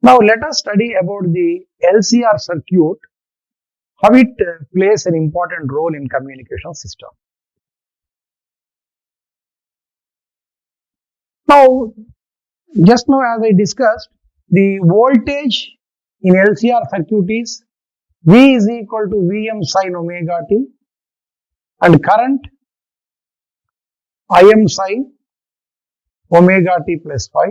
Now let us study about the LCR circuit, how it plays an important role in communication system. Now, just now as I discussed, the voltage in LCR circuit is V is equal to Vm sin omega t and current Im sin omega t plus phi.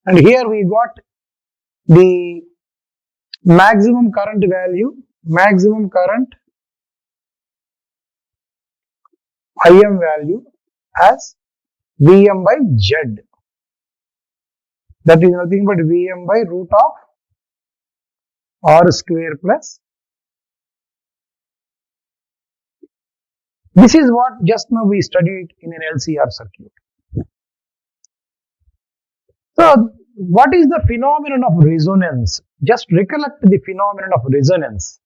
And here we got the maximum current value, maximum current Im value as Vm by Z. That is nothing but Vm by root of R square plus. This is what just now we studied in an LCR circuit. So, what is the phenomenon of resonance? Just recollect the phenomenon of resonance.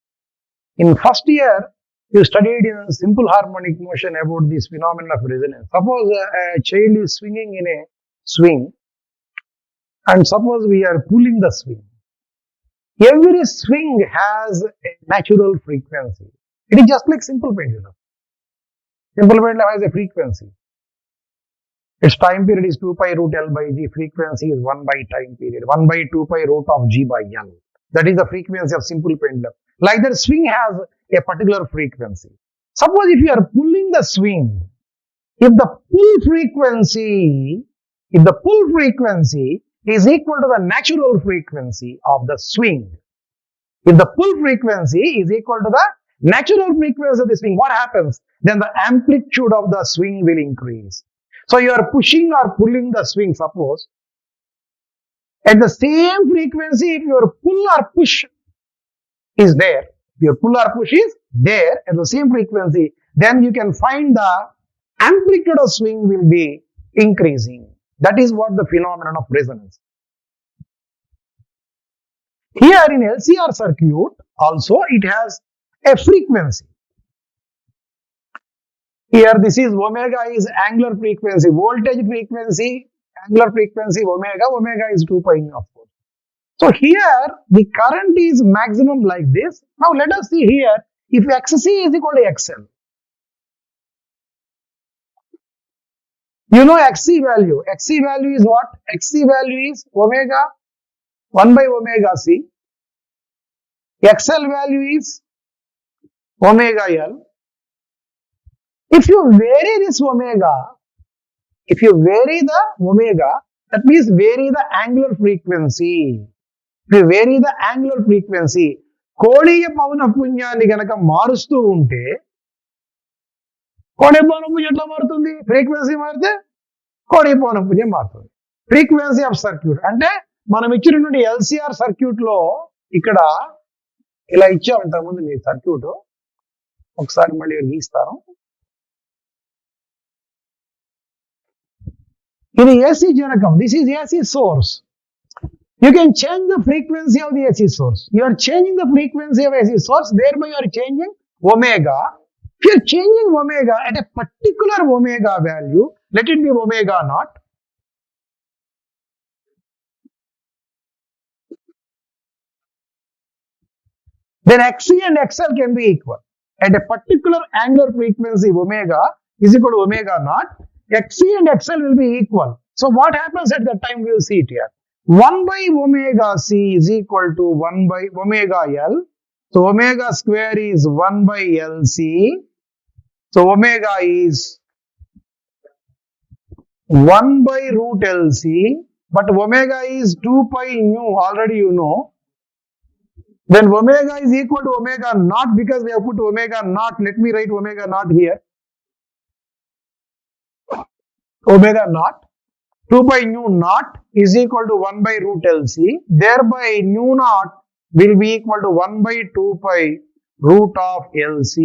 In first year, you studied in simple harmonic motion about this phenomenon of resonance. Suppose a child is swinging in a swing, and suppose we are pulling the swing. Every swing has a natural frequency. It is just like simple pendulum. Simple pendulum has a frequency. Its time period is 2 pi root L by G. Frequency is 1 by time period. 1 by 2 pi root of G by L. That is the frequency of simple pendulum. Like that, swing has a particular frequency. Suppose if you are pulling the swing, if the pull frequency is equal to the natural frequency of the swing, if the pull frequency is equal to the natural frequency of the swing, what happens? Then the amplitude of the swing will increase. So you are pushing or pulling the swing, suppose. At the same frequency, if your pull or push is there, your pull or push is there at the same frequency, then you can find the amplitude of swing will be increasing. That is what the phenomenon of resonance. Here in LCR circuit, also it has a frequency. Here this is omega is angular frequency, voltage frequency, angular frequency omega is 2 pi of course. So here the current is maximum like this. Now let us see here if XC is equal to XL. You know XC value. XC value is what? XC value is omega 1 by omega C. XL value is omega L. If you vary this omega, if you vary the omega, that means vary the angular frequency. If you vary the angular frequency, కోణీయ పౌనఃపున్యాన్ని గనక మారుస్తూ ఉంటే కోణీయ పౌనఃపున్యం ఎట్లా మారుతుంది? Frequency మారితే కోణీయ పౌనఃపున్యం మారుతుంది. ఫ్రీక్వెన్సీ ఆఫ్ సర్క్యూట్ అంటే మనం ఇచ్చినటువంటి ఎల్సిఆర్ సర్క్యూట్ లో ఇక్కడ ఇలా ఇచ్చాం ఇంతకుముందు మీ సర్క్యూట్ ఒకసారి మళ్ళీ గీస్తాను. ఇది AC జనకం. This is AC source. You can change the frequency of the AC source. You are changing the frequency of AC source, thereby you are changing omega. If you are changing omega at a particular omega value, let it be omega naught. Then XC and XL can be equal. At a particular angular frequency omega is equal to omega naught. XC and XL will be equal. So what happens at that time? We will see it here. 1 by omega C is equal to 1 by omega L. So omega square is 1 by LC. So omega is 1 by root LC. But omega is 2 pi nu, already you know. Then omega is equal to omega naught because we have put omega naught. Let me write omega naught here. Omega naught 2 by nu naught is equal to 1 by root LC. Thereby nu naught will be equal to 1 by 2 pi root of LC.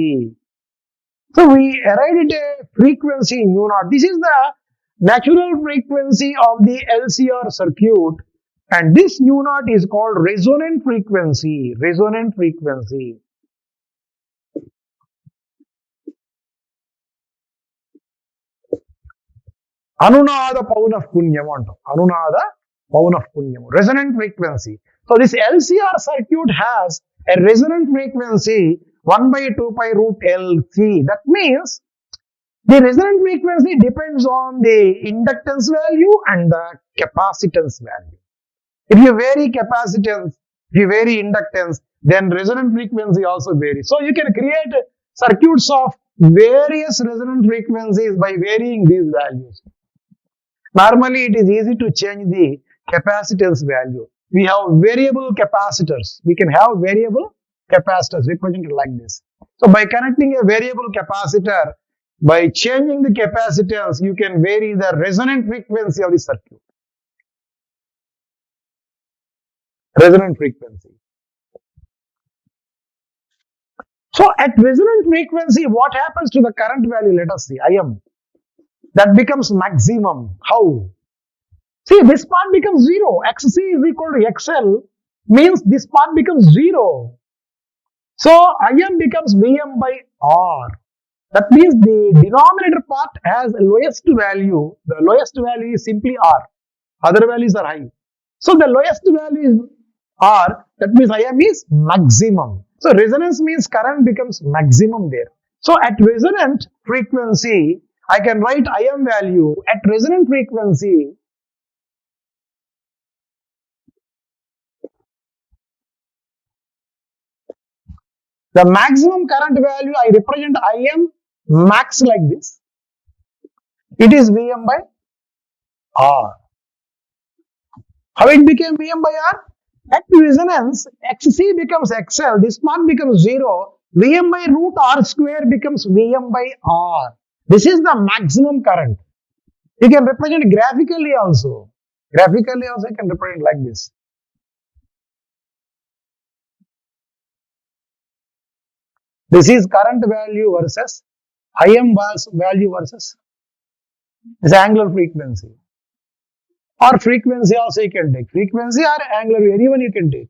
So we arrived at a frequency nu naught. This is the natural frequency of the LCR circuit, and this nu naught is called resonant frequency. Resonant frequency. అనునాద పౌనఃపున్యం అంటాం. అనునాద Pauna Punyam. Resonant frequency. So this LCR circuit has a resonant frequency 1 by 2 pi root LC. That means the resonant frequency depends on the inductance value and the capacitance value. If you vary capacitance, if you vary inductance, then resonant frequency also varies. So you can create circuits of various resonant frequencies by varying these values. Normally, it is easy to change the capacitance value. We have variable capacitors. We can have variable capacitors represented like this. So by connecting a variable capacitor, by changing the capacitance, you can vary the resonant frequency of the circuit. Resonant frequency. So at resonant frequency, what happens to the current value? Let us see. Im. That becomes maximum. How? See, this part becomes 0. Xc is equal to XL means this part becomes 0. So Im becomes Vm by R. That means the denominator part has lowest value. The lowest value is simply R. Other values are high. So the lowest value is R. That means Im is maximum. So resonance means current becomes maximum there. So at resonant frequency, I can write Im value at resonant frequency. The maximum current value, I represent Im max like this. It is Vm by R. How it became Vm by R? At resonance, Xc becomes XL. This part becomes 0. Vm by root R square becomes Vm by R. This is the maximum current. You can represent graphically also. Graphically also you can represent like this. This is current value versus Im value versus this angular frequency. Or frequency also you can take. Frequency or angular, anyone you can take.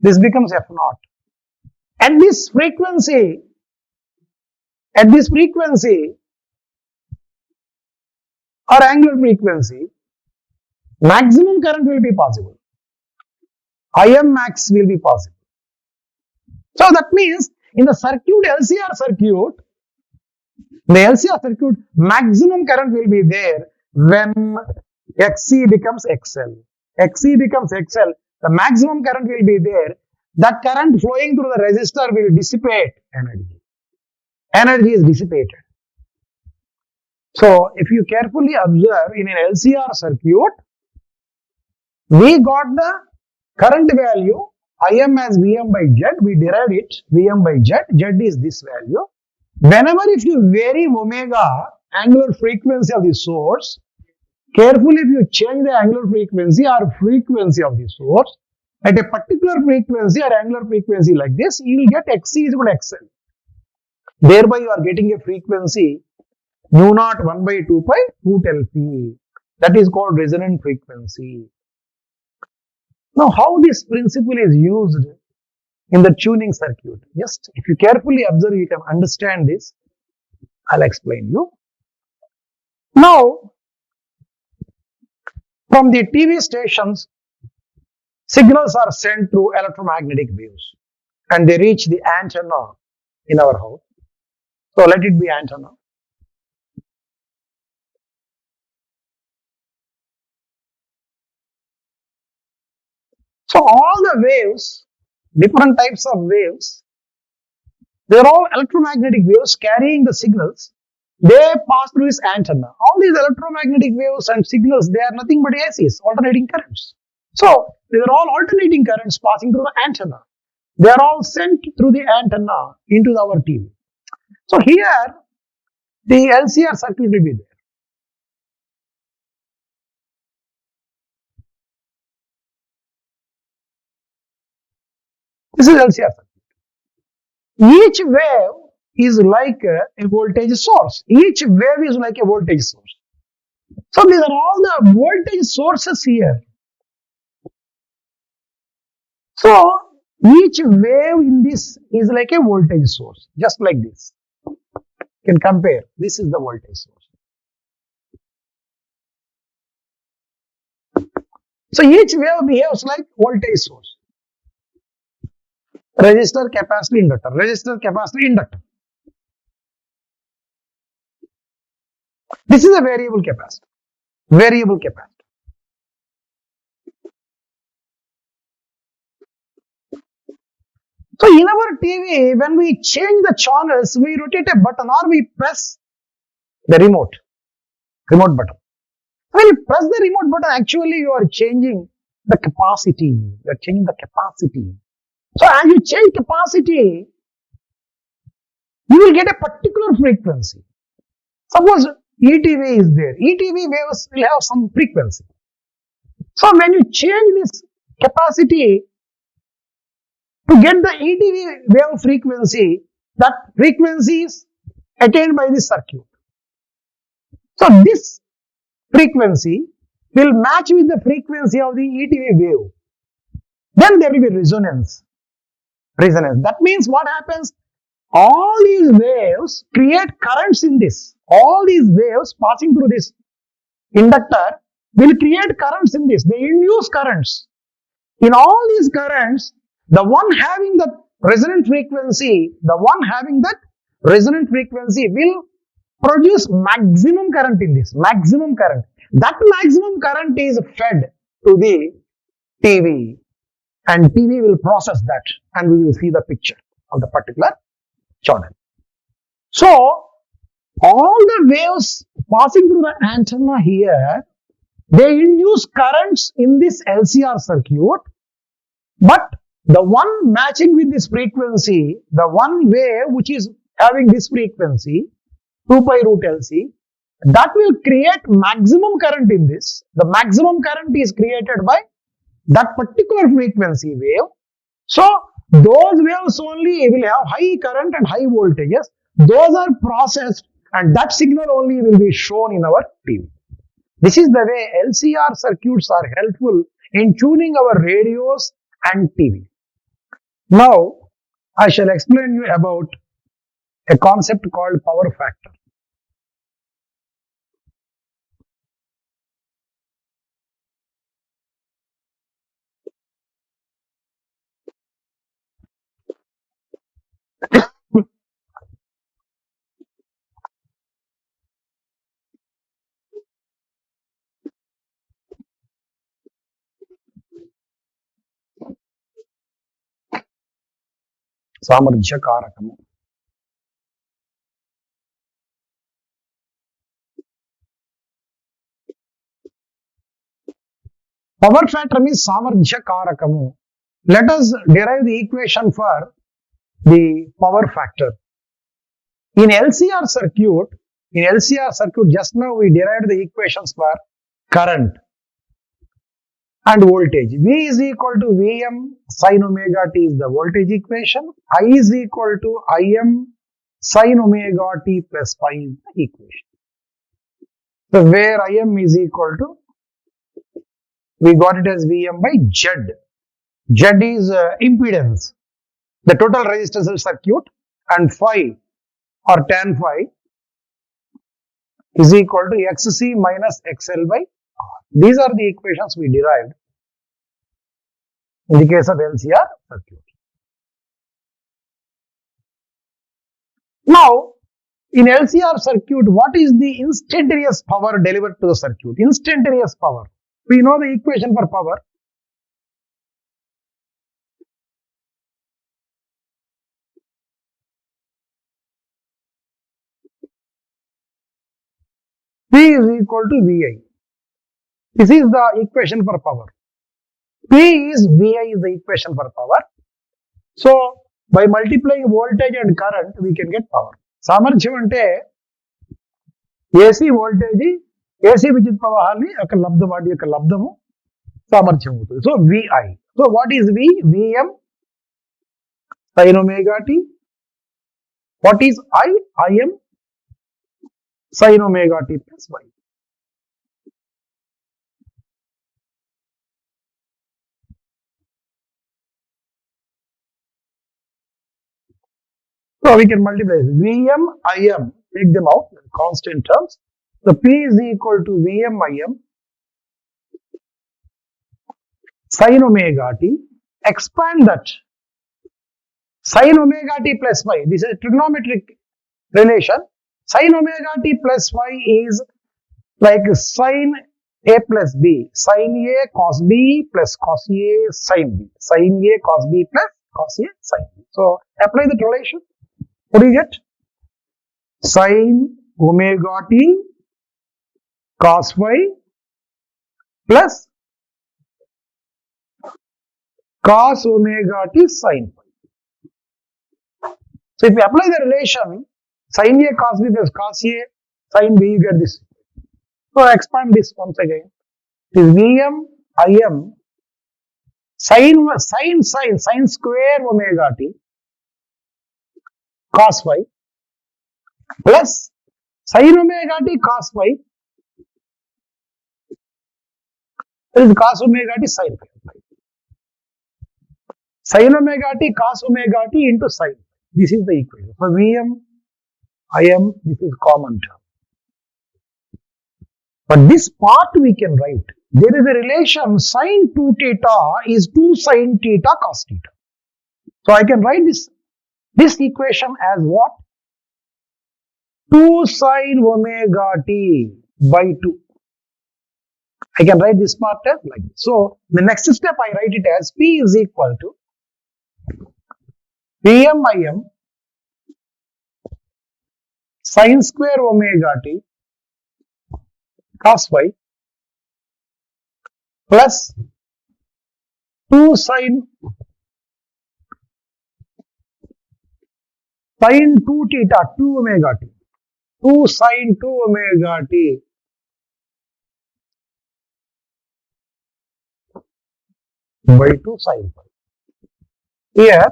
This becomes F0. At this frequency, or angular frequency, maximum current will be possible. Im max will be possible. So that means in the circuit, LCR circuit, maximum current will be there when Xc becomes XL. Xc becomes XL, the maximum current will be there. That current flowing through the resistor will dissipate energy. Energy is dissipated. So if you carefully observe in an LCR circuit, we got the current value Im as Vm by Z, we derived it Vm by Z, Z is this value. Whenever if you vary omega, angular frequency of the source, carefully if you change the angular frequency or frequency of the source, at a particular frequency or angular frequency like this, you will get Xc is equal to XL. Thereby you are getting a frequency mu0 1 by 2 pi root Lp. That is called resonant frequency. Now, how this principle is used in the tuning circuit? Just if you carefully observe, you can understand this. I'll explain you. Now, from the TV stations, signals are sent through electromagnetic waves and they reach the antenna in our house. So let it be antenna. So all the waves, different types of waves, they are all electromagnetic waves carrying the signals. They pass through this antenna. All these electromagnetic waves and signals, they are nothing but ACs, alternating currents. So they are all alternating currents passing through the antenna. They are all sent through the antenna into our TV. So here, the LCR circuit will be there. This is LCR circuit. Each wave is like a voltage source. Each wave is like a voltage source. So these are all the voltage sources here. So each wave in this is like a voltage source, just like this. You can compare. This is the voltage source. So each wave behaves like voltage source. Resistor, capacitor, inductor. Resistor, capacitor, inductor. This is a variable capacitor. Variable capacitor. So in our TV, when we change the channels, we rotate a button or we press the remote button. When you press the remote button, actually you are changing the capacity. You are changing the capacity. So as you change capacity, you will get a particular frequency. Suppose ETV is there. ETV waves will have some frequency. So when you change this capacity to get the ETV wave frequency, that frequency is attained by this circuit. So this frequency will match with the frequency of the ETV wave. Then there will be resonance. That means what happens? All these waves create currents in this. All these waves passing through this inductor will create currents in this. They induce currents. In all these currents, the one having the resonant frequency will produce maximum current in this. Maximum current. That maximum current is fed to the TV, and TV will process that, and we will see the picture of the particular channel. So all the waves passing through the antenna here, they induce currents in this LCR circuit, but the one matching with this frequency, the one wave which is having this frequency, 2 pi root LC, that will create maximum current in this. The maximum current is created by that particular frequency wave. So those waves only will have high current and high voltages. Those are processed, and that signal only will be shown in our TV. This is the way LCR circuits are helpful in tuning our radios and TV. Now, I shall explain you about a concept called power factor. సామర్థ్య కారకము. Power factor means samarthya karakamu. Let us derive the equation for the power factor. In LCR circuit, just now we derived the equations for current and voltage. V is equal to Vm sin omega t is the voltage equation. I is equal to Im sin omega t plus phi is the equation. So where Im is equal to, we got it as Vm by Z. Z is impedance, the total resistance of circuit, and phi or tan phi is equal to Xc minus XL by R. These are the equations we derived in the case of LCR circuit. Now, in LCR circuit, what is the instantaneous power delivered to the circuit? Instantaneous power. We know the equation for power. P is equal to Vi. This is the equation for power. P is Vi is the equation for power. So, by multiplying voltage and current, we can get power. సామర్థ్యం అంటే AC voltage, AC విద్యుత్ ప్రవాహాన్ని యొక్క లబ్ధం, వాటి యొక్క లబ్ధము సామర్థ్యం అవుతుంది. So VI. So what is V? Vm sin omega t. What is I? Im sin omega t plus y. So we can multiply this. Vm, Im, take them out, constant terms. So P is equal to Vm, Im sin omega t, expand that. Sin omega t plus y, this is a trigonometric relation. Sin omega t plus y is like sin a plus b, sin a cos b plus cos a sin b, sin a cos b plus cos a sin b. So apply that relation. What do you get? Sin omega t cos y plus cos omega t sin y. So if you apply the relation sin a cos b plus cos a sin b, you get this. So expand this once again. This Vm Im sin square omega t cos y plus sin omega t cos y is cos omega t sin y. Sin omega t cos omega t into sin. This is the equation. So Vm Im, this is common term. But this part we can write. There is a relation sin 2 theta is 2 sin theta cos theta. So I can write this equation as what? 2 sin omega t by 2. I can write this part as like this. So the next step I write it as P is equal to Pm Im sin square omega t cos y plus 2 sin 2 theta 2 omega t 2 sin 2 omega t by 2 sin phi. Here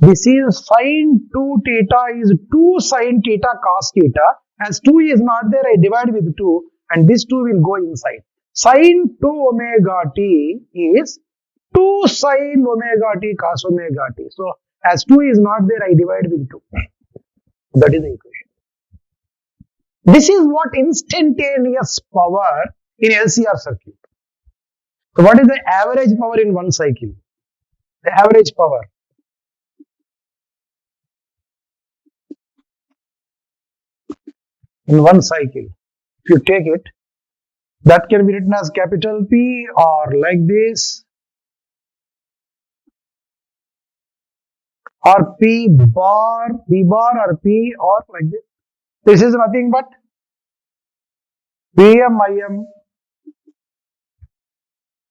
this is sin 2 theta is 2 sin theta cos theta. As 2 is not there, I divide with 2 and this 2 will go inside. Sin 2 omega t is 2 sin omega t cos omega t. So as 2 is not there, I divide with 2. That is the equation. This is what instantaneous power in LCR circuit. So what is the average power in one cycle? The average power. In one cycle, if you take it, that can be written as capital P or like this, or P bar or P or like this. This is nothing but Pm Im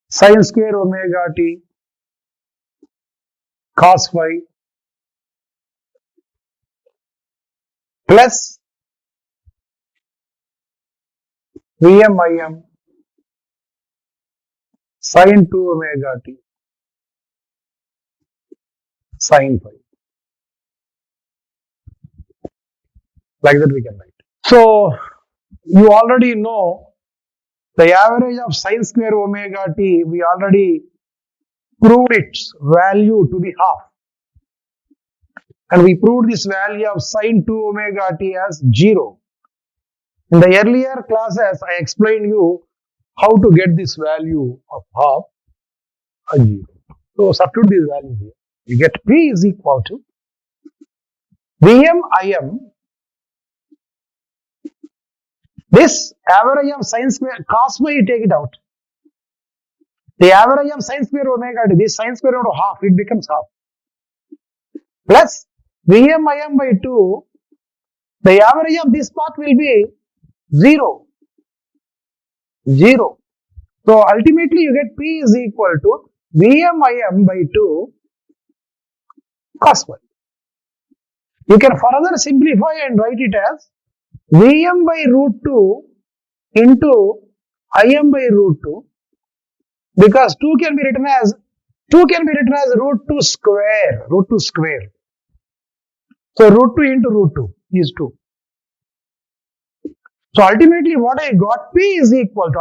sin square omega t cos y plus Vm Im sin 2 omega t sin phi. Like that we can write. So you already know the average of sin square omega t, we already proved its value to be half. And we proved this value of sin 2 omega t as 0. In the earlier classes, I explained you how to get this value of half a 0. So substitute this value here. You get P is equal to Vm Im. This average of sin square cos y, you take it out. The average of sin square omega t, this sin square over half, it becomes half. Plus Vm Im by 2, the average of this part will be 0. 0. So ultimately you get P is equal to Vm Im by 2 cos y. You can further simplify and write it as Vm by root 2 into Im by root 2, because 2 can be written as root 2 square. So root 2 into root 2 is 2. So ultimately what I got, P is equal to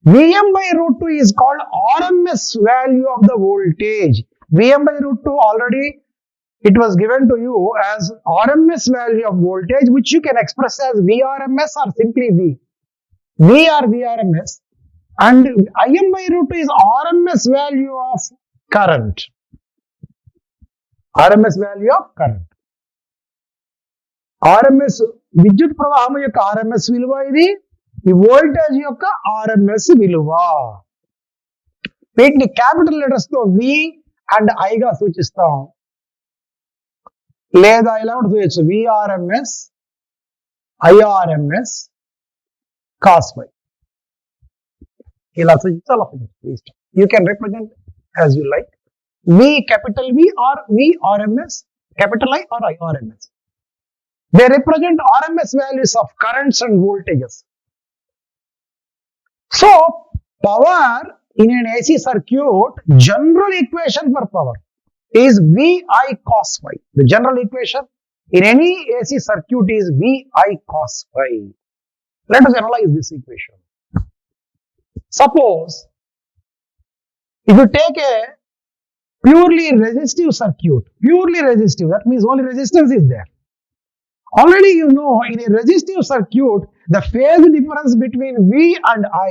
Vm by root 2 is called RMS value of the voltage. Vm by root 2 already it was given to you as RMS value of voltage, which you can express as Vrms or simply V. V or Vrms, and Im by root 2 is RMS value of current. RMS value of current. RMS విద్యుత్ ప్రవాహం యొక్క RMS విలువ ఇది, ఈ voltage యొక్క RMS విలువ. వీటిని capital letters తో V అండ్ I గా సూచిస్తాం, లేదా ఇలా కూడా సూచించచ్చు, VRMS, IRMS, cos phi. ఇలా సూచించాలి. You can represent as you like. V, capital V or VRMS, capital I or IRMS. They represent RMS values of currents and voltages. So, power in an AC circuit, general equation for power is VI cos phi. The general equation in any AC circuit is VI cos phi. Let us analyze this equation. Suppose if you take a purely resistive circuit, purely resistive, that means only resistance is there. Already you know, in a resistive circuit, the phase difference between V and I,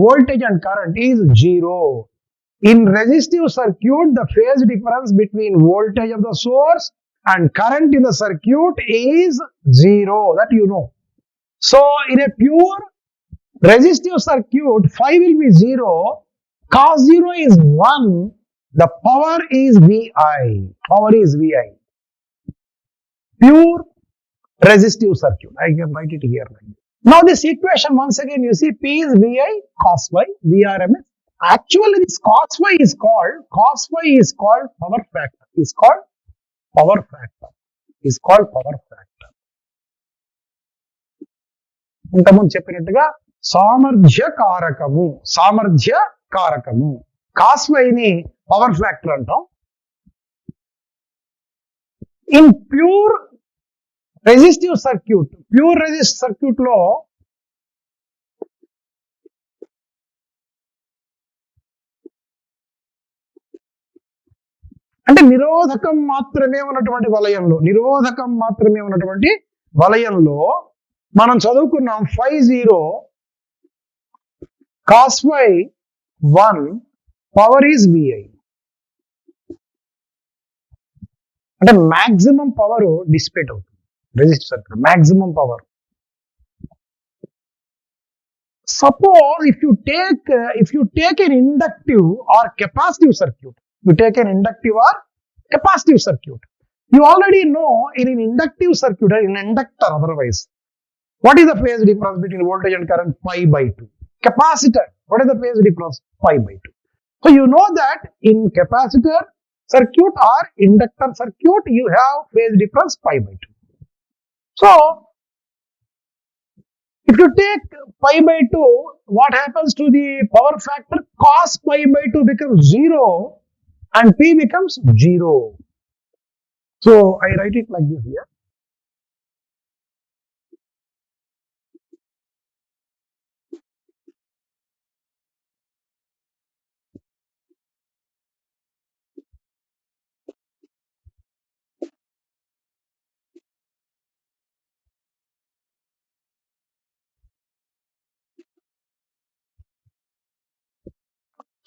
voltage and current, is 0. In resistive circuit, the phase difference between voltage of the source and current in the circuit is 0. That you know. So, in a pure resistive circuit, phi will be 0, cos 0 is 1, the power is VI. Power is VI. Pure resistive circuit. I can write it here. Now this equation, once again you see, P is VI cos phi, VRMS. Actually this cos phi is called power factor. Is called power factor. Is called power factor. ఇంతకుముందు చెప్పినట్టుగా సామర్థ్య కారకము. Cos phi ని power factor అంటాం. In pure resistive circuit, లో అంటే నిరోధకం మాత్రమే ఉన్నటువంటి వలయంలో మనం చదువుకున్నాం phi 0 cos phi 1 power is VI. అంటే మాక్సిమం పవర్ డిసిపేట్ అవుతుంది resistive circuit, maximum power. Suppose if you take an inductive or capacitive circuit, you already know in an inductive circuit, in an inductor otherwise, what is the phase difference between voltage and current? Pi by 2. Capacitor, what is the phase difference? Pi by 2. So you know that in capacitor circuit or inductor circuit, you have phase difference pi by 2. So, if you take pi by 2, what happens to the power factor? Cos pi by 2 becomes 0 and P becomes 0. So, I write it like this here.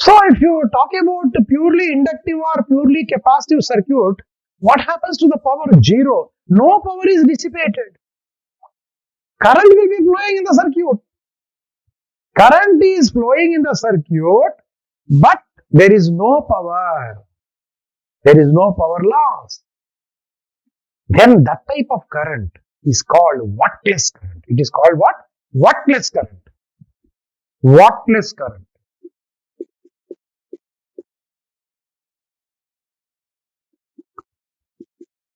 So, if you talk about purely inductive or purely capacitive circuit, what happens to the power? 0. No power is dissipated. Current will be flowing in the circuit. Current is flowing in the circuit, but there is no power. There is no power loss. Then that type of current is called wattless current. It is called what? Wattless current. Wattless current.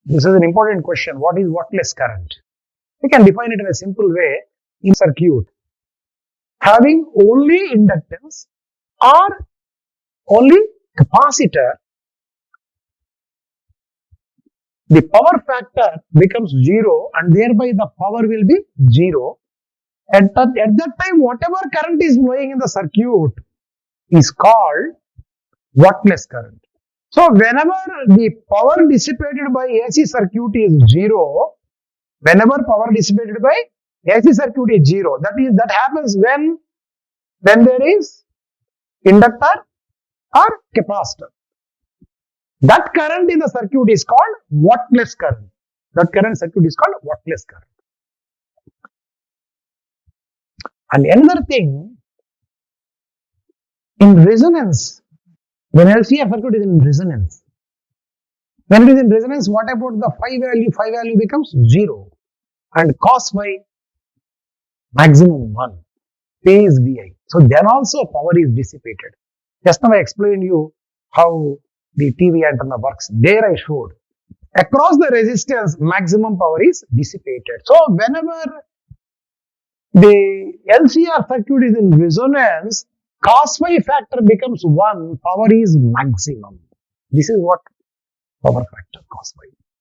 This is an important question. What is wattless current? We can define it in a simple way. In circuit, having only inductance or only capacitor, the power factor becomes 0 and thereby the power will be 0. At that time, whatever current is flowing in the circuit is called wattless current. So, whenever the power dissipated by AC circuit is 0, whenever power dissipated by AC circuit is 0. That happens when there is inductor or capacitor. That current in the circuit is called wattless current. That current circuit is called wattless current. And another thing, in resonance, when LCR circuit is in resonance, when it is in resonance, what about the phi value? Phi value becomes 0 and cos phi maximum 1, phase Vi. So then also power is dissipated. Just now I explained you how the TV antenna works. There I showed. Across the resistance, maximum power is dissipated. So whenever the LCR circuit is in resonance, cos phi factor becomes 1, power is maximum. This is what power factor cos phi.